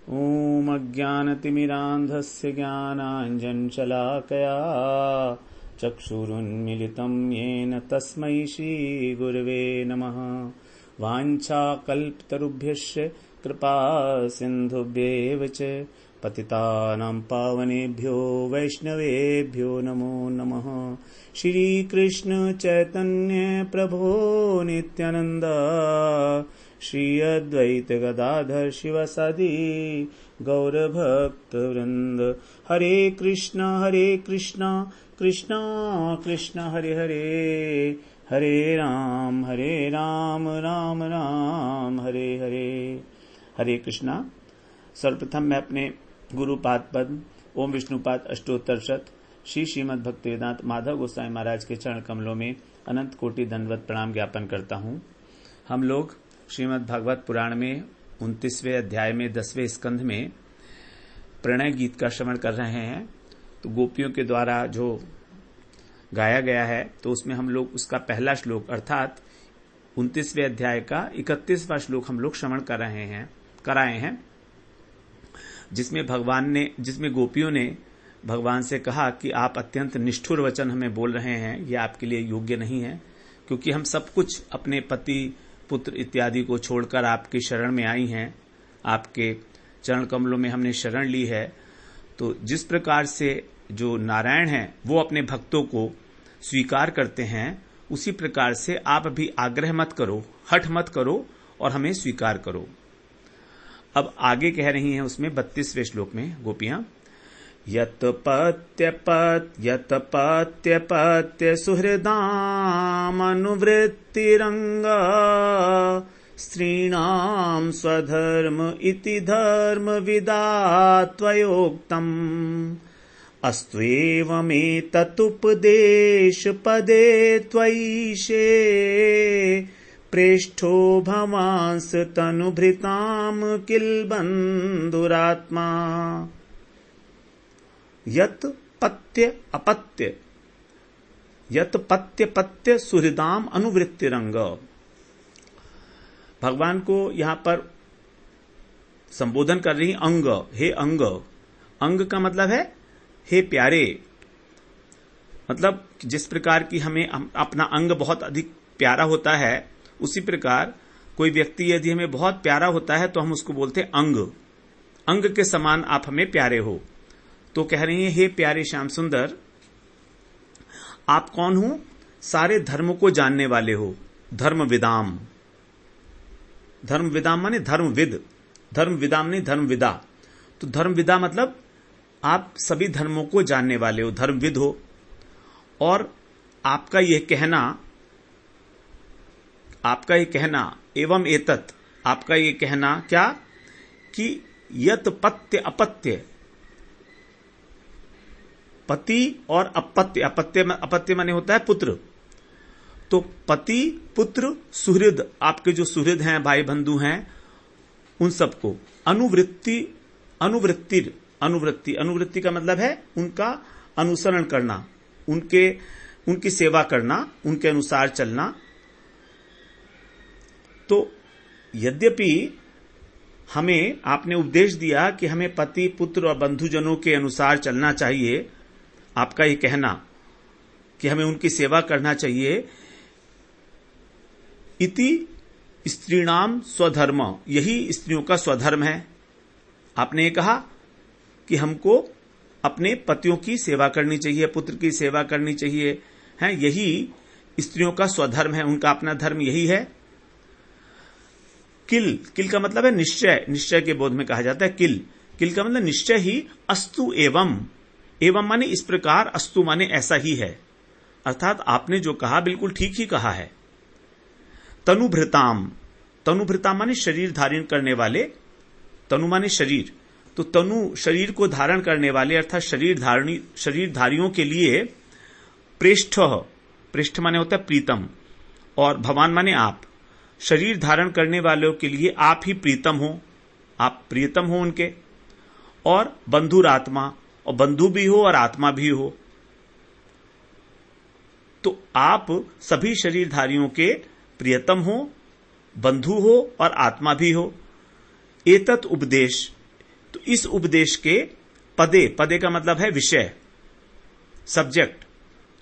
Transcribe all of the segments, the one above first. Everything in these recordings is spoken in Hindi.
ॐ अज्ञानतिमिरान्धस्य ज्ञानाञ्जनशलाकया चक्षुरुन्मीलितं येन तस्मै श्रीगुरवे नमः। वाञ्छाकल्पतरुभ्यश्च कृपा सिन्धुभ्येव च पतितानां पावनेभ्यो वैष्णवेभ्यो नमो नमः। श्रीकृष्ण चैतन्य प्रभो नित्यानंद श्री अद्वैत गदाधर शिवसदि गौरभक्तवृंद। हरे कृष्णा कृष्णा कृष्ण हरे हरे, हरे राम राम राम हरे हरे। हरे कृष्णा। सर्वप्रथम मैं अपने गुरुपाद पद ओम विष्णुपाद अष्टोत्तर शत श्री श्रीमद् भक्ति वेदांत माधव गोस्वामी महाराज के चरण कमलों में अनंत कोटि दंडवत प्रणाम ज्ञापन करता हूँ। हम लोग श्रीमद् भागवत पुराण में 29वें अध्याय में 10वें स्कंध में प्रणय गीत का श्रवण कर रहे हैं। तो गोपियों के द्वारा जो गाया गया है तो उसमें हम लोग उसका पहला श्लोक अर्थात 29वें अध्याय का 31वां श्लोक हम लोग श्रवण कराए हैं, जिसमें गोपियों ने भगवान से कहा कि आप अत्यंत निष्ठुर वचन हमें बोल रहे हैं, ये आपके लिए योग्य नहीं है, क्योंकि हम सब कुछ अपने पति पुत्र इत्यादि को छोड़कर आपकी शरण में आई हैं, आपके चरण कमलों में हमने शरण ली है। तो जिस प्रकार से जो नारायण हैं वो अपने भक्तों को स्वीकार करते हैं, उसी प्रकार से आप अभी आग्रह मत करो, हठ मत करो और हमें स्वीकार करो। अब आगे कह रही हैं उसमें 32वें श्लोक में गोपियां, यत पत्य सुहृदाम अनुवृत्तिरंग स्त्रीणाम स्वधर्म इति धर्म विदात्वयोक्तम् अस्त्वेवमेतत्पदेश पदे त्वयीशे प्रेष्ठो भवांस तनुभृताम किल बंधुरात्मा। यत पत्य सुहृदाम अनुवृत्तिरंग। भगवान को यहां पर संबोधन कर रही अंग, हे अंग। अंग का मतलब है हे प्यारे, मतलब जिस प्रकार की हमें अपना अंग बहुत अधिक प्यारा होता है, उसी प्रकार कोई व्यक्ति यदि हमें बहुत प्यारा होता है तो हम उसको बोलते हैं अंग। अंग के समान आप हमें प्यारे हो। तो कह रही हैं हे प्यारे श्याम सुंदर, आप कौन हो? सारे धर्मों को जानने वाले हो। धर्मविदाम माने धर्मविद, धर्मविदाम नहीं धर्मविदा। तो धर्मविदा मतलब आप सभी धर्मों को जानने वाले हो, धर्मविद हो। और आपका यह कहना एवं एतत्, आपका यह कहना क्या कि यत पत्य अपत्य, पति और अपत्य माने होता है पुत्र। तो पति पुत्र सुहृद, आपके जो सुहृद हैं, भाई बंधु हैं, उन सबको अनुवृत्ति का मतलब है उनका अनुसरण करना, उनकी सेवा करना, उनके अनुसार चलना। तो यद्यपि हमें आपने उपदेश दिया कि हमें पति पुत्र और बंधुजनों के अनुसार चलना चाहिए, आपका ये कहना कि हमें उनकी सेवा करना चाहिए, इति स्त्रीणाम स्वधर्म, यही स्त्रियों का स्वधर्म है। आपने ये कहा कि हमको अपने पतियों की सेवा करनी चाहिए, पुत्र की सेवा करनी चाहिए, है, यही स्त्रियों का स्वधर्म है, उनका अपना धर्म यही है। किल का मतलब है निश्चय के बोध में कहा जाता है किल का मतलब निश्चय ही। अस्तु एवं माने इस प्रकार, अस्तु माने ऐसा ही है, अर्थात आपने जो कहा बिल्कुल ठीक ही कहा है। तनुभृताम माने शरीर धारण करने वाले, तनु माने शरीर, तो तनु शरीर को धारण करने वाले अर्थात शरीरधारियों के लिए प्रेष्ठ माने होता है प्रीतम, और भवान माने आप। शरीर धारण करने वालों के लिए आप ही प्रीतम हो, आप प्रियतम हो उनके। और बंधुरात्मा, और बंधु भी हो और आत्मा भी हो। तो आप सभी शरीरधारियों के प्रियतम हो, बंधु हो और आत्मा भी हो। एतत् उपदेश, इस उपदेश के पदे, पदे का मतलब है विषय, सब्जेक्ट,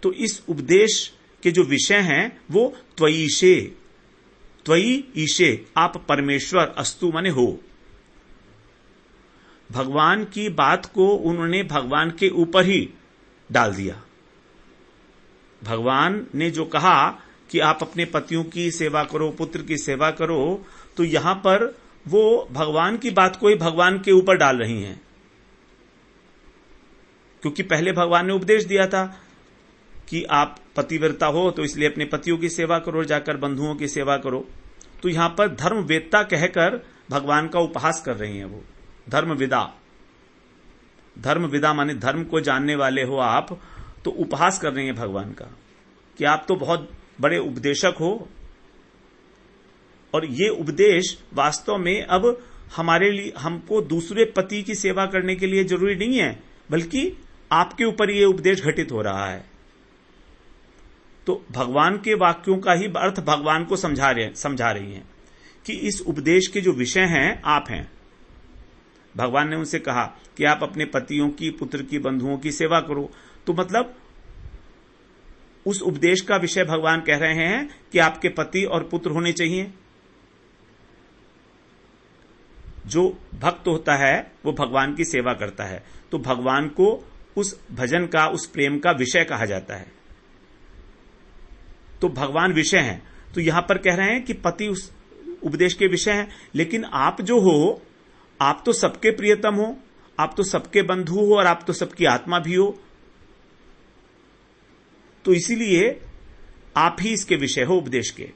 तो इस उपदेश के जो विषय हैं वो त्वयीशे, त्वयी ईशे, आप परमेश्वर, अस्तु माने हो। भगवान की बात को उन्होंने भगवान के ऊपर ही डाल दिया। भगवान ने जो कहा कि आप अपने पतियों की सेवा करो, पुत्र की सेवा करो, तो यहां पर वो भगवान की बात को ही भगवान के ऊपर डाल रही हैं। क्योंकि पहले भगवान ने उपदेश दिया था कि आप पतिव्रता हो तो इसलिए अपने पतियों की सेवा करो, जाकर बंधुओं की सेवा करो। तो यहां पर धर्मवेत्ता कहकर भगवान का उपहास कर रही हैं वो, धर्मविदा। धर्मविदा माने धर्म को जानने वाले हो आप, तो उपहास कर रही हैं भगवान का कि आप तो बहुत बड़े उपदेशक हो। और ये उपदेश वास्तव में अब हमारे लिए, हमको दूसरे पति की सेवा करने के लिए जरूरी नहीं है, बल्कि आपके ऊपर ये उपदेश घटित हो रहा है। तो भगवान के वाक्यों का ही अर्थ भगवान को समझा रही हैं कि इस उपदेश के जो विषय हैं आप हैं। भगवान ने उनसे कहा कि आप अपने पतियों की, पुत्र की, बंधुओं की सेवा करो। तो मतलब उस उपदेश का विषय भगवान कह रहे हैं कि आपके पति और पुत्र होने चाहिए। जो भक्त होता है वो भगवान की सेवा करता है, तो भगवान को उस भजन का, उस प्रेम का विषय कहा जाता है। तो भगवान विषय हैं। तो यहां पर कह रहे हैं कि पति उस उपदेश के विषय हैं, लेकिन आप जो हो, आप तो सबके प्रियतम हो, आप तो सबके बंधु हो और आप तो सबकी आत्मा भी हो। तो इसीलिए आप ही इसके विषय हो उपदेश के।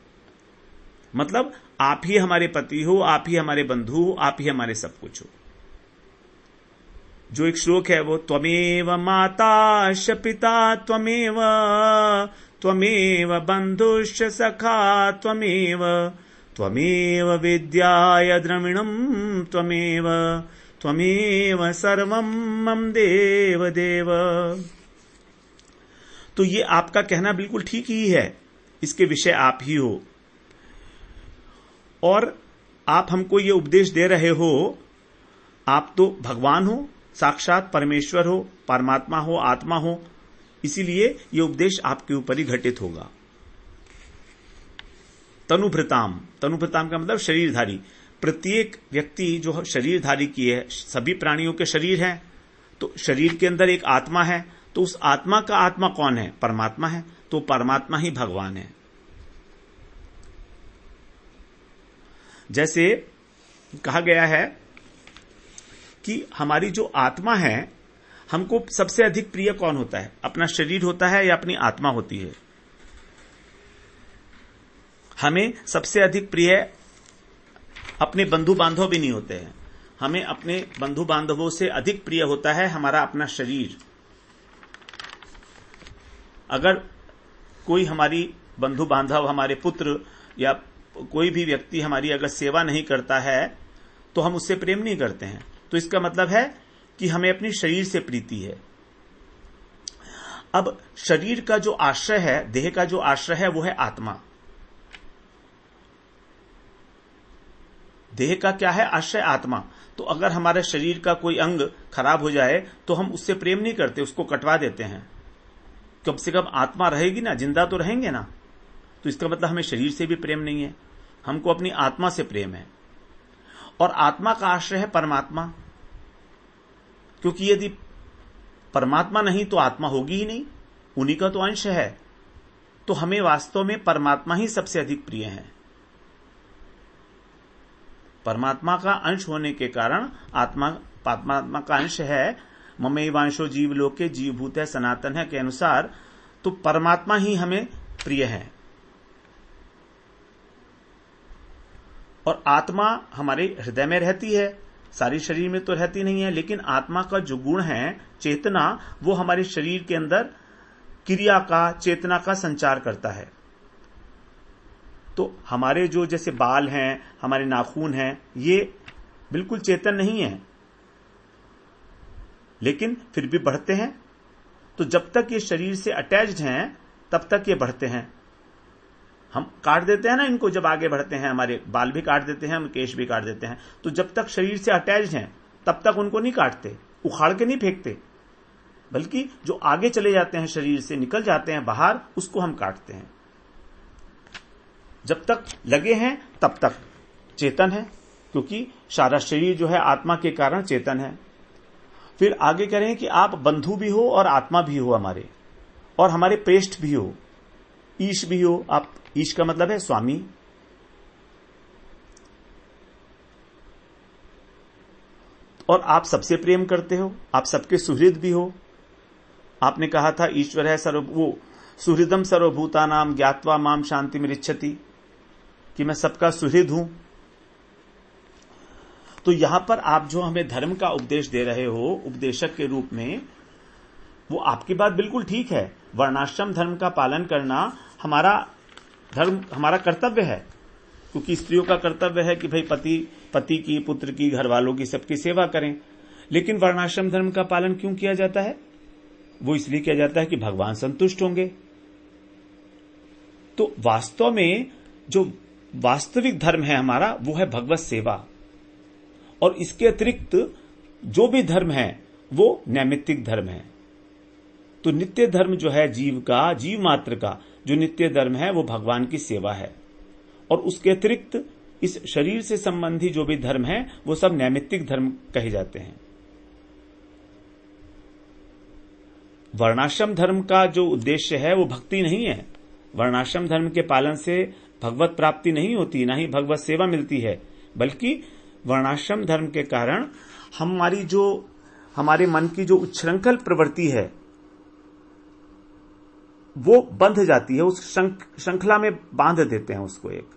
मतलब आप ही हमारे पति हो, आप ही हमारे बंधु हो, आप ही हमारे सब कुछ हो। जो एक श्लोक है वो, त्वमेव माताश्च पिता त्वमेव, त्वमेव बंधुश्च सखा त्वमेव, त्वमेव विद्याय द्रविणं त्वमेव, त्वमेव सर्वं मम देव देव। तो ये आपका कहना बिल्कुल ठीक ही है, इसके विषय आप ही हो। और आप हमको ये उपदेश दे रहे हो, आप तो भगवान हो, साक्षात परमेश्वर हो, परमात्मा हो, आत्मा हो, इसीलिए ये उपदेश आपके ऊपर ही घटित होगा। तनुभृताम, तनुभृताम का मतलब शरीरधारी। प्रत्येक व्यक्ति जो शरीरधारी की है, सभी प्राणियों के शरीर हैं, तो शरीर के अंदर एक आत्मा है, तो उस आत्मा का आत्मा कौन है? परमात्मा है। तो परमात्मा ही भगवान है। जैसे कहा गया है कि हमारी जो आत्मा है, हमको सबसे अधिक प्रिय कौन होता है? अपना शरीर होता है या अपनी आत्मा होती है? हमें सबसे अधिक प्रिय अपने बंधु बांधव भी नहीं होते हैं। हमें अपने बंधु बांधवों से अधिक प्रिय होता है हमारा अपना शरीर। अगर कोई हमारी बंधु बांधव, हमारे पुत्र या कोई भी व्यक्ति हमारी अगर सेवा नहीं करता है तो हम उससे प्रेम नहीं करते हैं। तो इसका मतलब है कि हमें अपनी शरीर से प्रीति है। अब शरीर का जो आश्रय है, देह का जो आश्रय है, वो है आत्मा। देह का क्या है? आश्रय आत्मा। तो अगर हमारे शरीर का कोई अंग खराब हो जाए तो हम उससे प्रेम नहीं करते, उसको कटवा देते हैं। कम से कम आत्मा रहेगी ना, जिंदा तो रहेंगे ना। तो इसका मतलब हमें शरीर से भी प्रेम नहीं है, हमको अपनी आत्मा से प्रेम है। और आत्मा का आश्रय है परमात्मा, क्योंकि यदि परमात्मा नहीं तो आत्मा होगी ही नहीं, उन्हीं का तो अंश है। तो हमें वास्तव में परमात्मा ही सबसे अधिक प्रिय है। परमात्मा का अंश होने के कारण परमात्मा का अंश है। ममैवांशो जीवलोके जीवभूत है सनातन है के अनुसार तो परमात्मा ही हमें प्रिय है। और आत्मा हमारे हृदय में रहती है, सारी शरीर में तो रहती नहीं है, लेकिन आत्मा का जो गुण है, चेतना, वो हमारे शरीर के अंदर क्रिया का, चेतना का संचार करता है। तो हमारे जो जैसे बाल हैं, हमारे नाखून हैं, ये बिल्कुल चेतन नहीं है, लेकिन फिर भी बढ़ते हैं। तो जब तक ये शरीर से अटैच्ड हैं तब तक ये बढ़ते हैं। हम काट देते हैं ना इनको, जब आगे बढ़ते हैं, हमारे बाल भी काट देते हैं, हम केश भी काट देते हैं। तो जब तक शरीर से अटैच्ड हैं तब तक उनको नहीं काटते, उखाड़ के नहीं फेंकते, बल्कि जो आगे चले जाते हैं, शरीर से निकल जाते हैं बाहर, उसको हम काटते हैं। जब तक लगे हैं तब तक चेतन है, क्योंकि सारा शरीर जो है आत्मा के कारण चेतन है। फिर आगे कह रहे हैं कि आप बंधु भी हो और आत्मा भी हो हमारे, और हमारे प्रेष्ठ भी हो, ईश भी हो। आप, ईश का मतलब है स्वामी। और आप सबसे प्रेम करते हो, आप सबके सुहृद भी हो। आपने कहा था ईश्वर है वो सुहृदम सर्वभूतानाम ज्ञात्वा माम शांति मिरिच्छति, कि मैं सबका सुहृद हूं। तो यहां पर आप जो हमें धर्म का उपदेश दे रहे हो उपदेशक के रूप में, वो आपकी बात बिल्कुल ठीक है। वर्णाश्रम धर्म का पालन करना हमारा धर्म, हमारा कर्तव्य है, क्योंकि स्त्रियों का कर्तव्य है कि भाई पति की, पुत्र की, घर वालों की, सबकी सेवा करें। लेकिन वर्णाश्रम धर्म का पालन क्यों किया जाता है? वो इसलिए किया जाता है कि भगवान संतुष्ट होंगे। तो वास्तव में जो वास्तविक धर्म है हमारा, वो है भगवत सेवा। और इसके अतिरिक्त जो भी धर्म है वो नैमित्तिक धर्म है। तो नित्य धर्म जो है जीव का, जीव मात्र का जो नित्य धर्म है वो भगवान की सेवा है। और उसके अतिरिक्त इस शरीर से संबंधी जो भी धर्म है वो सब नैमित्तिक धर्म कहे जाते हैं। वर्णाश्रम धर्म का जो उद्देश्य है वो भक्ति नहीं है। वर्णाश्रम धर्म के पालन से भगवत प्राप्ति नहीं होती, ना ही भगवत सेवा मिलती है, बल्कि वर्णाश्रम धर्म के कारण हमारे मन की जो उच्छृंखल प्रवृत्ति है वो बंध जाती है। उस श्रृंखला में बांध देते हैं उसको। एक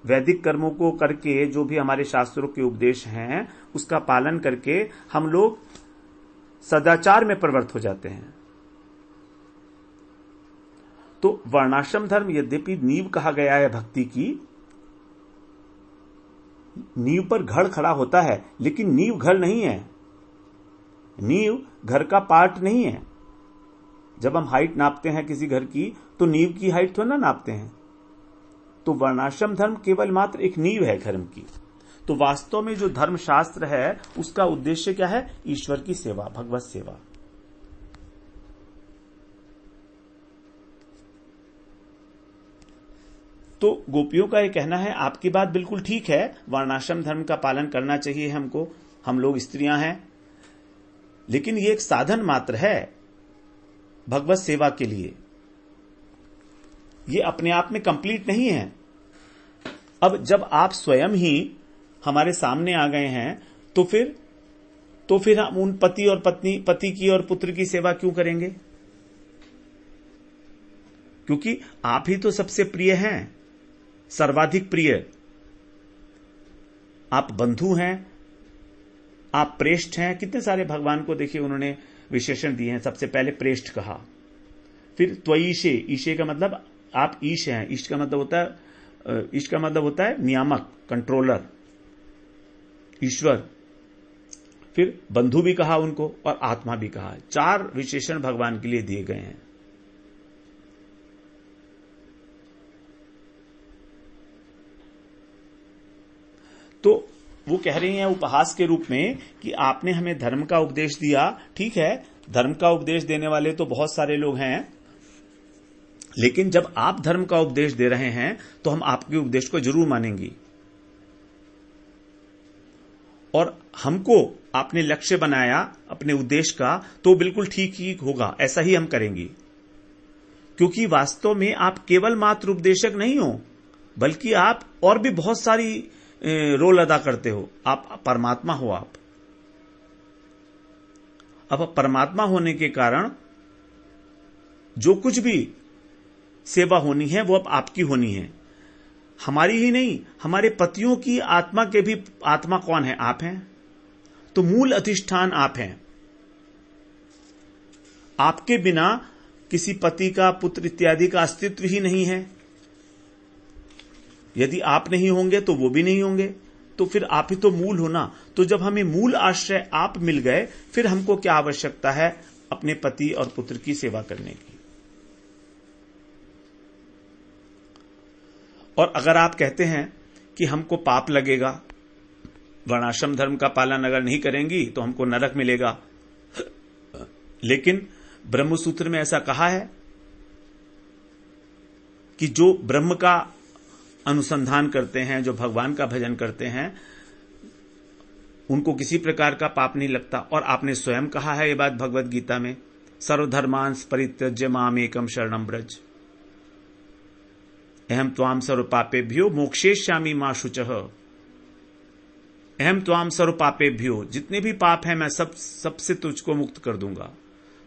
वैदिक कर्मों को करके, जो भी हमारे शास्त्रों के उपदेश हैं उसका पालन करके हम लोग सदाचार में प्रवृत्त हो जाते हैं। तो वर्णाश्रम धर्म यद्यपि नींव कहा गया है भक्ति की, नींव पर घर खड़ा होता है, लेकिन नींव घर नहीं है। नींव घर का पार्ट नहीं है। जब हम हाइट नापते हैं किसी घर की, तो नींव की हाइट तो ना नापते हैं। तो वर्णाश्रम धर्म केवल मात्र एक नींव है धर्म की। तो वास्तव में जो धर्म शास्त्र है उसका उद्देश्य क्या है? ईश्वर की सेवा, भगवत सेवा। तो गोपियों का यह कहना है, आपकी बात बिल्कुल ठीक है, वर्णाश्रम धर्म का पालन करना चाहिए हमको, हम लोग स्त्रियां हैं, लेकिन ये एक साधन मात्र है भगवत सेवा के लिए। ये अपने आप में कंप्लीट नहीं है। अब जब आप स्वयं ही हमारे सामने आ गए हैं, तो फिर हम उन पति और पति की और पुत्र की सेवा क्यों करेंगे? क्योंकि आप ही तो सबसे प्रिय हैं, सर्वाधिक प्रिय। आप बंधु हैं, आप प्रेष्ठ हैं। कितने सारे भगवान को देखिए उन्होंने विशेषण दिए हैं। सबसे पहले प्रेष्ठ कहा, फिर त्वईशे, ईशे का मतलब आप ईश हैं। ईश का मतलब होता है नियामक, कंट्रोलर, ईश्वर। फिर बंधु भी कहा उनको और आत्मा भी कहा। 4 विशेषण भगवान के लिए दिए गए हैं। तो वो कह रही हैं उपहास के रूप में कि आपने हमें धर्म का उपदेश दिया। ठीक है, धर्म का उपदेश देने वाले तो बहुत सारे लोग हैं, लेकिन जब आप धर्म का उपदेश दे रहे हैं तो हम आपके उपदेश को जरूर मानेंगे। और हमको आपने लक्ष्य बनाया अपने उद्देश्य का, तो बिल्कुल ठीक ही होगा, ऐसा ही हम करेंगे। क्योंकि वास्तव में आप केवल मात्र उपदेशक नहीं हो, बल्कि आप और भी बहुत सारी रोल अदा करते हो। आप परमात्मा हो। अब परमात्मा होने के कारण जो कुछ भी सेवा होनी है वो अब आपकी होनी है, हमारी ही नहीं, हमारे पतियों की आत्मा के भी। आत्मा कौन है? आप हैं। तो मूल अधिष्ठान आप हैं। आपके बिना किसी पति का, पुत्र इत्यादि का अस्तित्व ही नहीं है। यदि आप नहीं होंगे तो वो भी नहीं होंगे। तो फिर आप ही तो मूल हो ना। तो जब हमें मूल आश्रय आप मिल गए, फिर हमको क्या आवश्यकता है अपने पति और पुत्र की सेवा करने की। और अगर आप कहते हैं कि हमको पाप लगेगा, वर्णाश्रम धर्म का पालन अगर नहीं करेंगी तो हमको नरक मिलेगा। लेकिन ब्रह्मसूत्र में ऐसा कहा है कि जो ब्रह्म का अनुसंधान करते हैं, जो भगवान का भजन करते हैं, उनको किसी प्रकार का पाप नहीं लगता। और आपने स्वयं कहा है ये बात भगवत गीता में, सर्वधर्मांस परित्यज्य माम एकम शरणम ब्रज अहम त्वाम सर्व पापेभ्यो मोक्षयिष्यामि मा शुचः। अहम त्वाम सर्व पापेभ्यो, जितने भी पाप हैं मैं सबसे तुझको मुक्त कर दूंगा।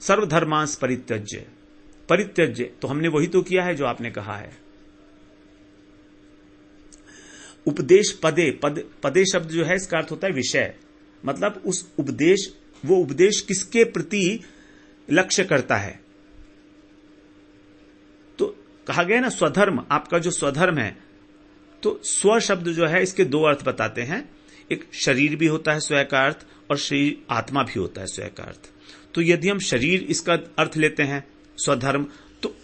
सर्वधर्मांस परित्यज्य, परित्यज्य तो हमने वही तो किया है जो आपने कहा है। उपदेश पदे, पदे शब्द जो है इसका अर्थ होता है विषय, मतलब उस उपदेश, वो उपदेश किसके प्रति लक्ष्य करता है। तो कहा गया ना स्वधर्म, आपका जो स्वधर्म है, तो स्व शब्द जो है इसके दो अर्थ बताते हैं। एक शरीर भी होता है स्वय का अर्थ, और शरीर आत्मा भी होता है स्वय का अर्थ। तो यदि हम शरीर इसका अर्थ लेते हैं स्वधर्म, तो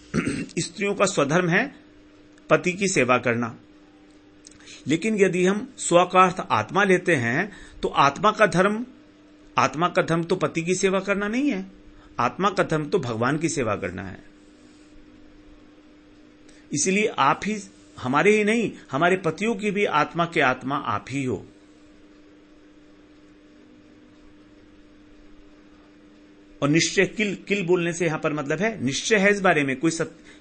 स्त्रियों का स्वधर्म है पति की सेवा करना। लेकिन यदि हम स्व का अर्थ आत्मा लेते हैं तो आत्मा का धर्म तो पति की सेवा करना नहीं है, आत्मा का धर्म तो भगवान की सेवा करना है। इसलिए आप ही, हमारे ही नहीं, हमारे पतियों की भी आत्मा के आत्मा आप ही हो। और निश्चय, किल बोलने से यहां पर मतलब है निश्चय है इस बारे में। कोई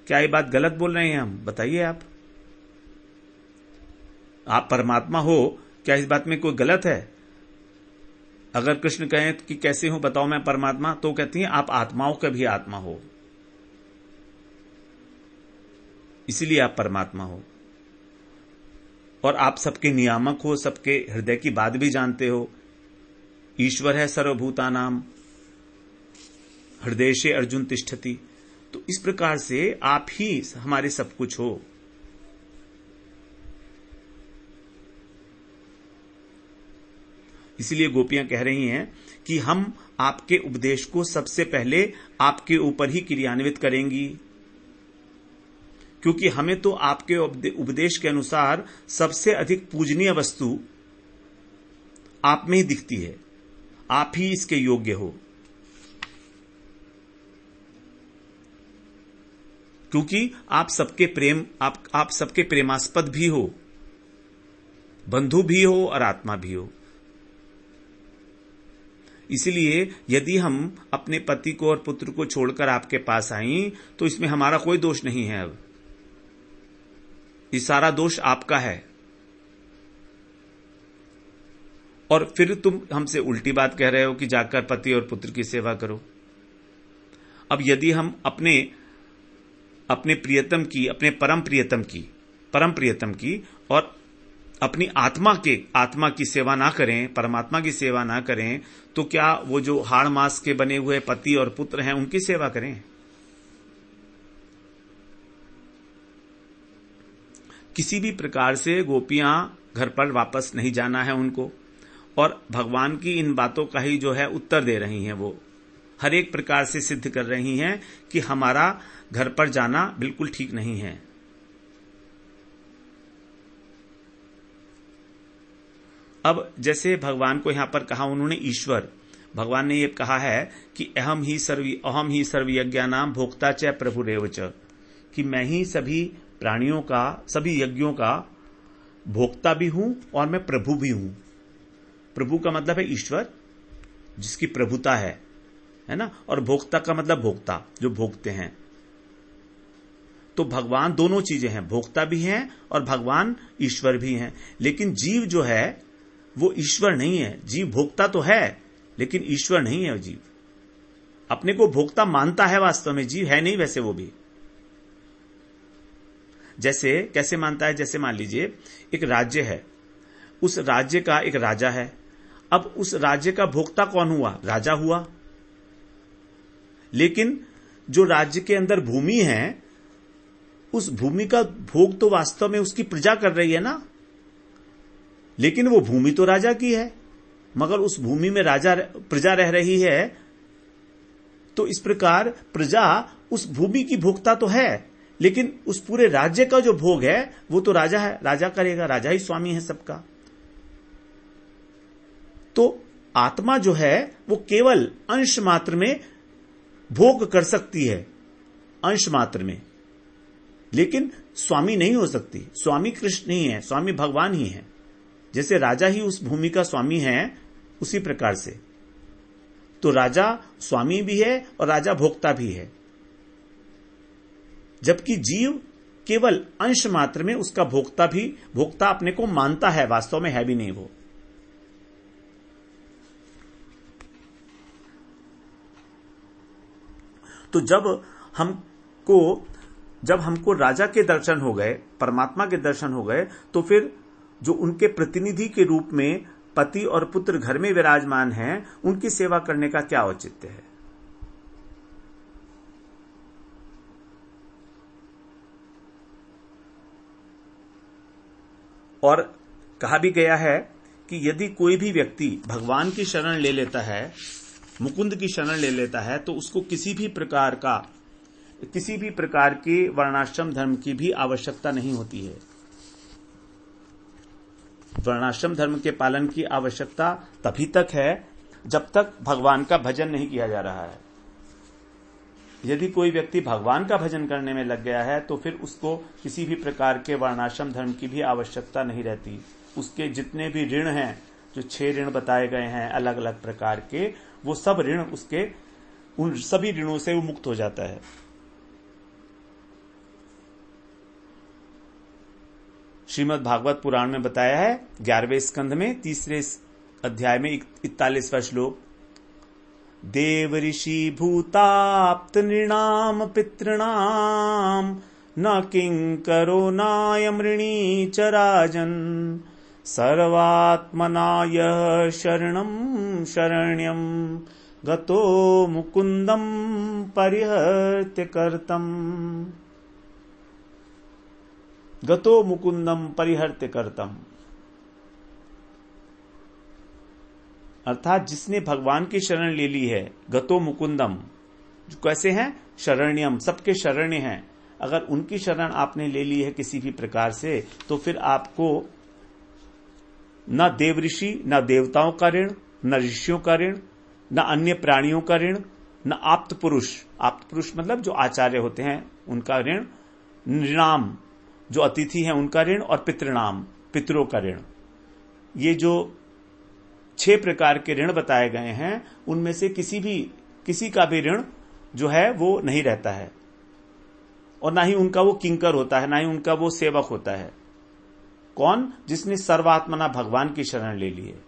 क्या ये बात गलत बोल रहे हैं हम? बताइए आप परमात्मा हो, क्या इस बात में कोई गलत है? अगर कृष्ण कहें कि कैसे हो बताओ मैं परमात्मा, तो कहती हैं आप आत्माओं का भी आत्मा हो, इसीलिए आप परमात्मा हो। और आप सबके नियामक हो, सबके हृदय की बात भी जानते हो। ईश्वर है सर्वभूतानाम हृदय से अर्जुन तिष्ठति। तो इस प्रकार से आप ही हमारे सब कुछ हो। इसलिए गोपियां कह रही हैं कि हम आपके उपदेश को सबसे पहले आपके ऊपर ही क्रियान्वित करेंगी, क्योंकि हमें तो आपके उपदेश के अनुसार सबसे अधिक पूजनीय वस्तु आप में ही दिखती है, आप ही इसके योग्य हो। क्योंकि आप सबके प्रेमास्पद भी हो, बंधु भी हो और आत्मा भी हो। इसलिए यदि हम अपने पति को और पुत्र को छोड़कर आपके पास आई तो इसमें हमारा कोई दोष नहीं है। अब ये सारा दोष आपका है। और फिर तुम हमसे उल्टी बात कह रहे हो कि जाकर पति और पुत्र की सेवा करो। अब यदि हम अपने प्रियतम की, अपने परम प्रियतम की और अपनी आत्मा की सेवा ना करें, परमात्मा की सेवा ना करें, तो क्या वो जो हाड़ मांस के बने हुए पति और पुत्र हैं उनकी सेवा करें? किसी भी प्रकार से गोपियां घर पर वापस नहीं जाना है उनको, और भगवान की इन बातों का ही जो है उत्तर दे रही हैं। वो हर एक प्रकार से सिद्ध कर रही हैं कि हमारा घर पर जाना बिल्कुल ठीक नहीं है। अब जैसे भगवान को यहां पर कहा उन्होंने ईश्वर, भगवान ने ये कहा है कि अहम ही सर्व यज्ञानाम भोक्ता च प्रभुरेव च, कि मैं ही सभी प्राणियों का, सभी यज्ञों का भोक्ता भी हूं और मैं प्रभु भी हूं। प्रभु का मतलब है ईश्वर, जिसकी प्रभुता है ना, और भोक्ता का मतलब भोक्ता, जो भोगते हैं। तो भगवान दोनों चीजें हैं, भोक्ता भी हैं और भगवान ईश्वर भी हैं। लेकिन जीव जो है वो ईश्वर नहीं है। जीव भोक्ता तो है लेकिन ईश्वर नहीं है। जीव अपने को भोक्ता मानता है, वास्तव में जीव है नहीं वैसे वो भी। जैसे कैसे मानता है? जैसे मान लीजिए एक राज्य है, उस राज्य का एक राजा है। अब उस राज्य का भोक्ता कौन हुआ? राजा हुआ। लेकिन जो राज्य के अंदर भूमि है, उस भूमि का भोग तो वास्तव में उसकी प्रजा कर रही है ना। लेकिन वो भूमि तो राजा की है, मगर उस भूमि में प्रजा रह रही है। तो इस प्रकार प्रजा उस भूमि की भोक्ता तो है, लेकिन उस पूरे राज्य का जो भोग है वो तो राजा है, राजा करेगा, राजा ही स्वामी है सबका। तो आत्मा जो है वो केवल अंश मात्र में भोग कर सकती है, अंश मात्र में, लेकिन स्वामी नहीं हो सकती। स्वामी कृष्ण नहीं है, स्वामी भगवान ही है। जैसे राजा ही उस भूमि का स्वामी है, उसी प्रकार से तो राजा स्वामी भी है और राजा भोक्ता भी है, जबकि जीव केवल अंश मात्र में उसका भोक्ता अपने को मानता है, वास्तव में है भी नहीं वो। तो जब हमको राजा के दर्शन हो गए, परमात्मा के दर्शन हो गए, तो फिर जो उनके प्रतिनिधि के रूप में पति और पुत्र घर में विराजमान हैं, उनकी सेवा करने का क्या औचित्य है? और कहा भी गया है कि यदि कोई भी व्यक्ति भगवान की शरण ले लेता है, मुकुंद की शरण ले लेता है, तो उसको किसी भी प्रकार के वर्णाश्रम धर्म की भी आवश्यकता नहीं होती है। वर्णाश्रम धर्म के पालन की आवश्यकता तभी तक है जब तक भगवान का भजन नहीं किया जा रहा है। यदि कोई व्यक्ति भगवान का भजन करने में लग गया है, तो फिर उसको किसी भी प्रकार के वर्णाश्रम धर्म की भी आवश्यकता नहीं रहती। उसके जितने भी ऋण हैं, जो 6 ऋण बताए गए हैं अलग अलग प्रकार के, वो सब ऋण उन सभी ऋणों से वो मुक्त हो जाता है। श्रीमद् भागवत पुराण में बताया है 11वें स्कंध में 3रे अध्याय में 41वां श्लोक, देव ऋषि भूताप्त नृणाम पितृणाम न किंकरो नायमृणी च राजन सर्वात्मना यः शरणं शरण्यं गतो मुकुंदम परिहर्त्य कर्तम। गतो मुकुंदम परिहर्त्य कर्तम, अर्थात जिसने भगवान की शरण ले ली है, गतो मुकुंदम, जो कैसे हैं? शरण्यम, सबके शरण्य हैं। अगर उनकी शरण आपने ले ली है किसी भी प्रकार से, तो फिर आपको न देव ऋषि, न देवताओं का ऋण, न ऋषियों का ऋण, न अन्य प्राणियों का ऋण, न आप्त पुरुष मतलब जो आचार्य होते हैं उनका ऋण, नृणाम जो अतिथि हैं उनका ऋण, और पितृणाम पितरों का ऋण। ये जो 6 प्रकार के ऋण बताए गए हैं, उनमें से किसी का भी ऋण जो है वो नहीं रहता है, और ना ही उनका वो किंकर होता है, ना ही उनका वो सेवक होता है। कौन? जिसने सर्वात्मना भगवान की शरण ले ली है।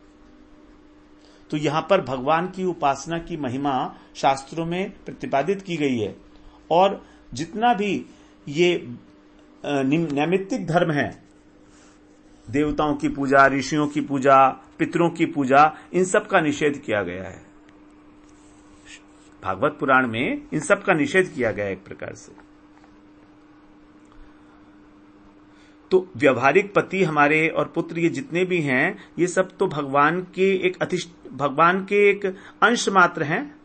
तो यहां पर भगवान की उपासना की महिमा शास्त्रों में प्रतिपादित की गई है, और जितना भी ये नैमित्तिक धर्म है, देवताओं की पूजा, ऋषियों की पूजा, पितरों की पूजा, इन सब का निषेध किया गया है। भागवत पुराण में इन सब का निषेध किया गया है एक प्रकार से। तो व्यवहारिक पति हमारे और पुत्र ये जितने भी हैं, ये सब तो भगवान के एक अंश मात्र हैं।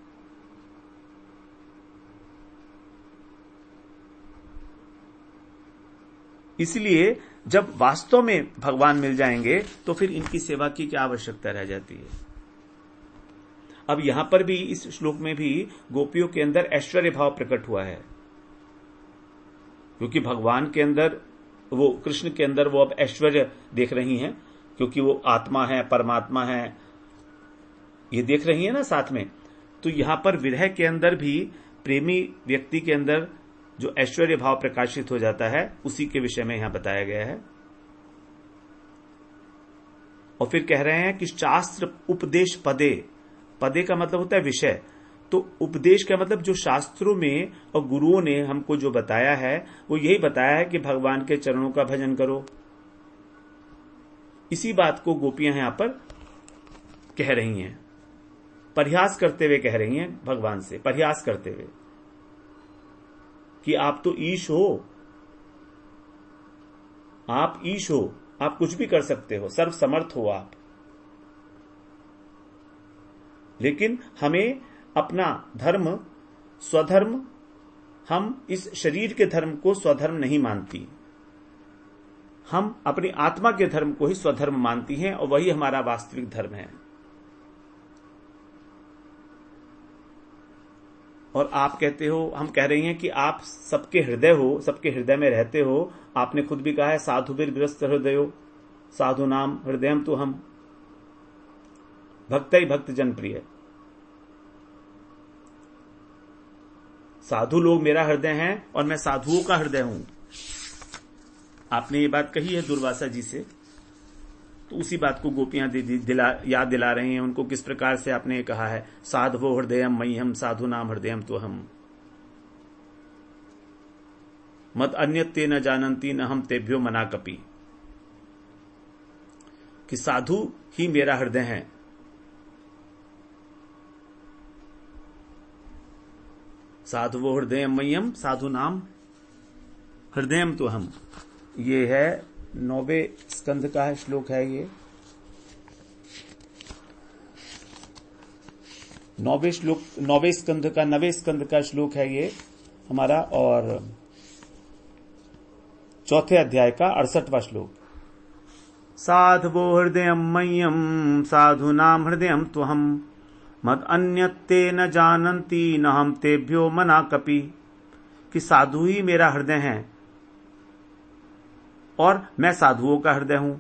इसलिए जब वास्तव में भगवान मिल जाएंगे, तो फिर इनकी सेवा की क्या आवश्यकता रह जाती है। अब यहां पर भी इस श्लोक में भी गोपियों के अंदर ऐश्वर्य भाव प्रकट हुआ है, क्योंकि भगवान के अंदर, वो कृष्ण के अंदर वो अब ऐश्वर्य देख रही हैं, क्योंकि वो आत्मा है, परमात्मा है, ये देख रही है ना साथ में। तो यहां पर विरह के अंदर भी प्रेमी व्यक्ति के अंदर जो ऐश्वर्य भाव प्रकाशित हो जाता है, उसी के विषय में यहां बताया गया है। और फिर कह रहे हैं कि शास्त्र उपदेश पदे का मतलब होता है विषय। तो उपदेश का मतलब जो शास्त्रों में और गुरुओं ने हमको जो बताया है, वो यही बताया है कि भगवान के चरणों का भजन करो। इसी बात को गोपियां यहां पर कह रही हैं, परिहास करते हुए कह रही हैं, भगवान से परिहास करते हुए कि आप तो ईश हो, आप ईश हो, आप कुछ भी कर सकते हो, सर्वसमर्थ हो आप, लेकिन हमें अपना धर्म, स्वधर्म, हम इस शरीर के धर्म को स्वधर्म नहीं मानती, हम अपनी आत्मा के धर्म को ही स्वधर्म मानती हैं, और वही हमारा वास्तविक धर्म है। और आप कहते हो, हम कह रही हैं कि आप सबके हृदय हो, सबके हृदय में रहते हो। आपने खुद भी कहा है साधुभिर ग्रस्त हृदयो साधु नाम हृदयम तो हम, भक्त ही भक्त जन प्रिय। साधु लोग मेरा हृदय हैं और मैं साधुओं का हृदय हूं। आपने ये बात कही है दुर्वासा जी से, तो उसी बात को गोपियां याद दिला रही हैं उनको, किस प्रकार से आपने कहा है साधवो हृदयम मह्यम साधु नाम हृदयम तो हम, मत अन्यते न जानंती न हम तेभ्यो मना कपि, कि साधु ही मेरा हृदय है। साधुवो हृदयम मह्यम साधु नाम हृदयम तो हम, ये है 9वें स्कंध का श्लोक है। ये 9वें स्कंध का श्लोक है ये हमारा, और 4थे अध्याय का 68वां श्लोक। साधवो हृदयम मह्यम साधु नाम हृदयम तो हम, मद अन्यते न जानन्ति न हम तेभ्यो मना कपि, कि साधु ही मेरा हृदय है और मैं साधुओं का हृदय हूं।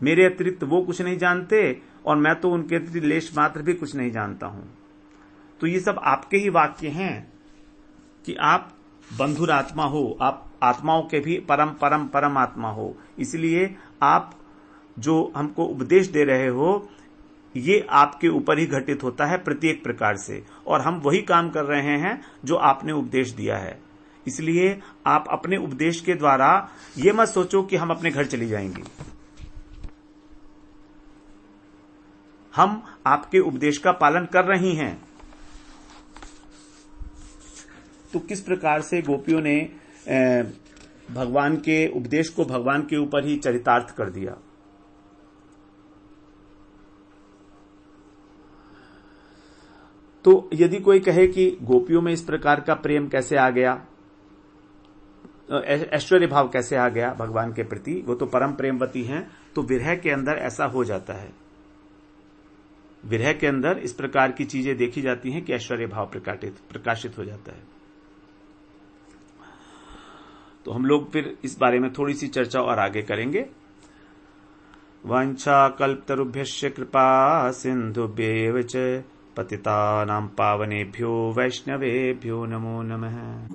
मेरे अतिरिक्त वो कुछ नहीं जानते और मैं तो उनके अतिरिक्त लेश मात्र भी कुछ नहीं जानता हूं। तो ये सब आपके ही वाक्य हैं कि आप बंधुर आत्मा हो, आप आत्माओं के भी परम परम परम आत्मा हो। इसलिए आप जो हमको उपदेश दे रहे हो ये आपके ऊपर ही घटित होता है प्रत्येक प्रकार से, और हम वही काम कर रहे हैं जो आपने उपदेश दिया है। इसलिए आप अपने उपदेश के द्वारा ये मत सोचो कि हम अपने घर चली जाएंगे। हम आपके उपदेश का पालन कर रही हैं। तो किस प्रकार से गोपियों ने भगवान के उपदेश को भगवान के ऊपर ही चरितार्थ कर दिया। तो यदि कोई कहे कि गोपियों में इस प्रकार का प्रेम कैसे आ गया, ऐश्वर्य भाव कैसे आ गया भगवान के प्रति, वो तो परम प्रेमवती हैं, तो विरह के अंदर ऐसा हो जाता है। विरह के अंदर इस प्रकार की चीजें देखी जाती हैं कि ऐश्वर्य भाव प्रकाशित हो जाता है। तो हम लोग फिर इस बारे में थोड़ी सी चर्चा और आगे करेंगे। वांछा कल्पतरुभ्यश्च कृपा सिन्धुभ्येव च पतितानां पावनेभ्यो वैष्णवेभ्यो नमो नमः।